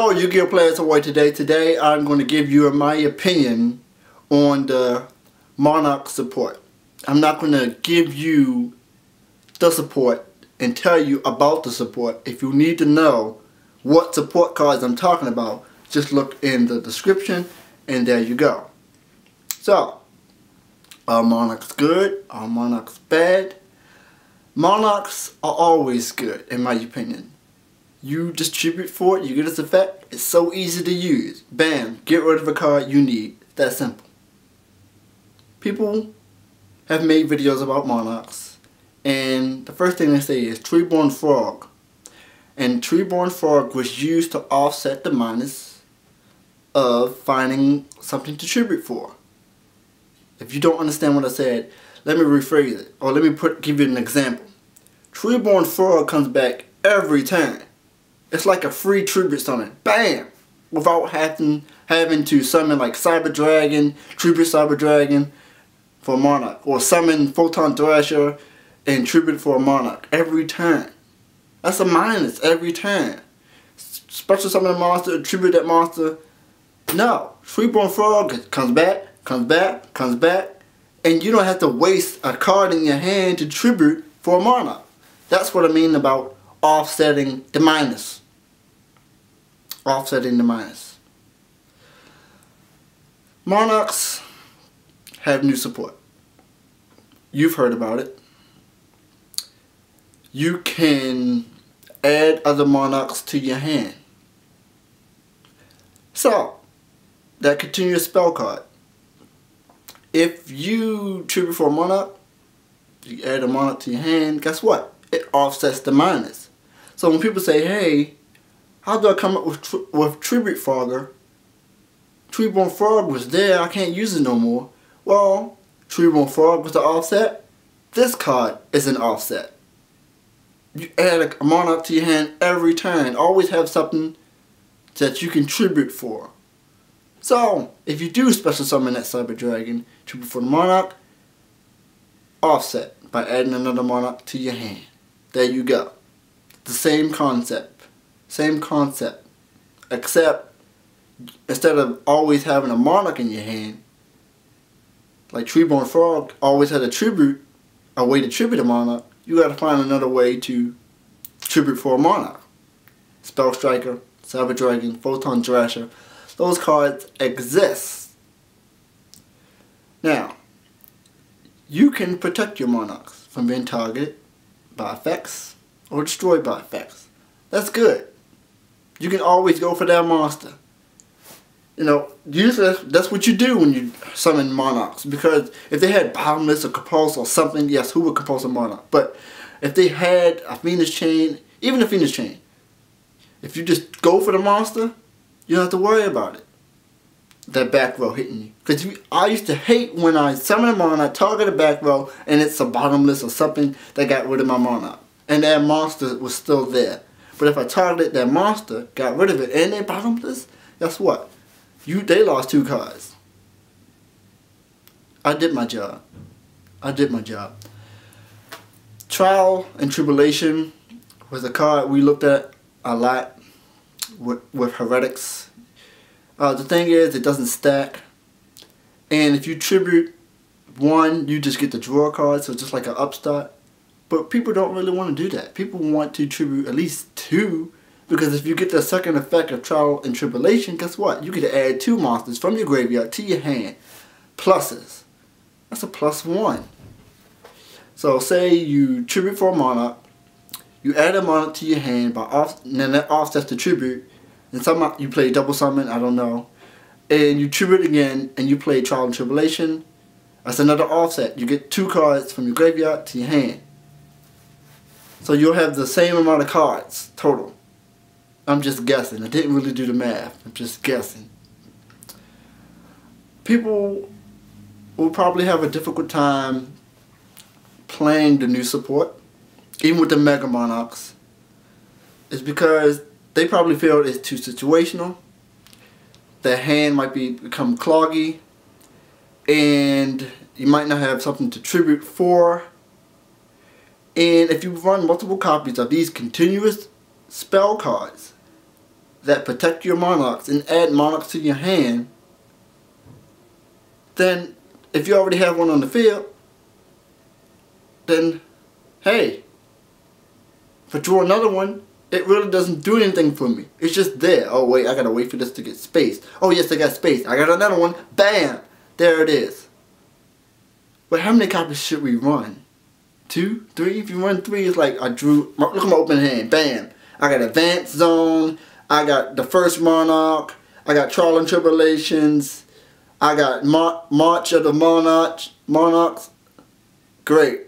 Hello Yu-Gi-Oh players, how are you today? Today I'm going to give you my opinion on the Monarchs support. I'm not going to give you the support and tell you about the support. If you need to know what support cards I'm talking about, just look in the description and there you go. So, are Monarchs good? Are Monarchs bad? Monarchs are always good in my opinion. You distribute for it, you get its effect, it's so easy to use. Bam, get rid of a card you need. It's that simple. People have made videos about Monarchs, and the first thing they say is Treeborn Frog. And Treeborn Frog was used to offset the minus of finding something to tribute for. If you don't understand what I said, let me rephrase it, or let me give you an example. Treeborn Frog comes back every time. It's like a free tribute summon. Bam! Without having to summon like Cyber Dragon, tribute Cyber Dragon for a Monarch. Or summon Photon Thrasher and tribute for a Monarch. Every time. That's a minus every time. Special summon a monster, tribute that monster. No. Treeborn Frog comes back, comes back, comes back. And you don't have to waste a card in your hand to tribute for a Monarch. That's what I mean about offsetting the minus. Offsetting the minus. Monarchs have new support. You've heard about it. You can add other Monarchs to your hand. So, that continuous spell card. If you tribute for a Monarch, you add a Monarch to your hand, guess what? It offsets the minus. So when people say, hey, how do I come up with Tribute Frogger? Treeborn Frog was there, I can't use it no more. Well, Treeborn Frog was the offset. This card is an offset. You add a Monarch to your hand every turn. Always have something that you can tribute for. So, if you do special summon that Cyber Dragon, tribute for the Monarch, offset by adding another Monarch to your hand. There you go. The same concept. Same concept. Except, instead of always having a Monarch in your hand, like Treeborn Frog always had a way to tribute a Monarch, you gotta find another way to tribute for a Monarch. Spell Striker, Cyber Dragon, Photon Thrasher, those cards exist. Now, you can protect your Monarchs from being targeted by effects or destroyed by effects. That's good. You can always go for that monster. You know, usually that's what you do when you summon Monarchs. Because if they had Bottomless or Compulse or something, yes, who would compulse a Monarch? But if they had a Phoenix Chain, even a Phoenix Chain, if you just go for the monster, you don't have to worry about it. That back row hitting you. Because I used to hate when I summon a Monarch, target a back row, and it's a Bottomless or something that got rid of my Monarch. And that monster was still there. But if I targeted that monster, got rid of it, and they Bottomless, guess what? They lost 2 cards. I did my job. I did my job. Trial and Tribulation was a card we looked at a lot with Heretics. The thing is, it doesn't stack. And if you tribute 1, you just get the draw card, so it's just like an upstart. But people don't really want to do that. People want to tribute at least 2, because if you get the second effect of Trial and Tribulation, guess what? You get to add 2 monsters from your graveyard to your hand. Pluses. That's a +1. So say you tribute for a Monarch, you add a Monarch to your hand, and then that offsets the tribute, and somehow you play double summon, I don't know, and you tribute again, and you play Trial and Tribulation, that's another offset. You get 2 cards from your graveyard to your hand. So you'll have the same amount of cards total. I'm just guessing. I didn't really do the math. I'm just guessing. People will probably have a difficult time playing the new support, even with the Mega Monarchs. It's because they probably feel it's too situational. Their hand might become cloggy, and you might not have something to tribute for. And if you run multiple copies of these continuous spell cards, that protect your Monarchs and add Monarchs to your hand, then if you already have one on the field, then hey, if I draw another one, it really doesn't do anything for me. It's just there. Oh wait, I gotta wait for this to get space. Oh yes, I got space. I got another one. Bam! There it is. But how many copies should we run? 2? 3? If you run 3, it's like I drew, look at my open hand. Bam! I got Advanced Zone. I got the first Monarch. I got Trial and Tribulations. I got March of the Monarchs. Great.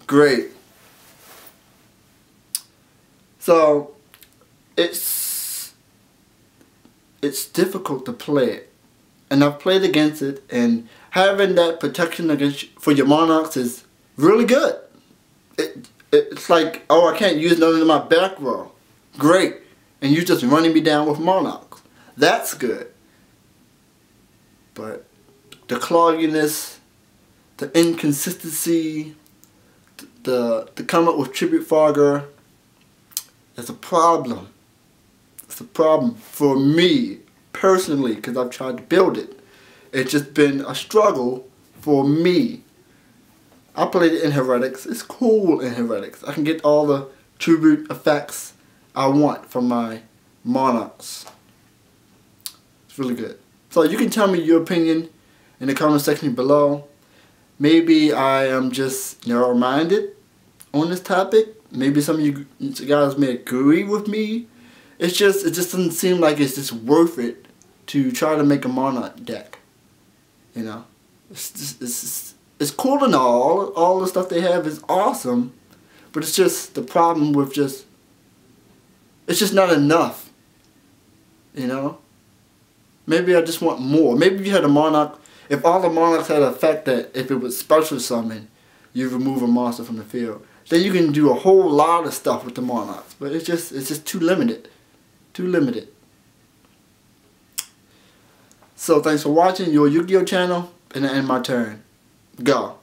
Great. So, it's difficult to play it. And I've played against it, and having that protection for your Monarchs is really good. It's like, oh, I can't use none of my back row. Great. And you're just running me down with Monarchs. That's good. But the clogginess, the inconsistency, the come up with Tribute Fogger, it's a problem. It's a problem for me personally, because I've tried to build it. It's just been a struggle for me. I played it in Heretics. It's cool in Heretics. I can get all the tribute effects I want from my Monarchs. It's really good. So you can tell me your opinion in the comment section below. Maybe I am just narrow-minded on this topic. Maybe some of you guys may agree with me. It just doesn't seem like it's just worth it to try to make a Monarch deck. You know, it's cool and all the stuff they have is awesome, but it's just the problem with it's just not enough. You know, maybe I just want more. Maybe if you had a Monarch, if all the Monarchs had an effect that if it was special summon, you remove a monster from the field, then you can do a whole lot of stuff with the Monarchs. But it's just too limited. Too limited. So thanks for watching your Yu-Gi-Oh channel, and I end my turn. Go.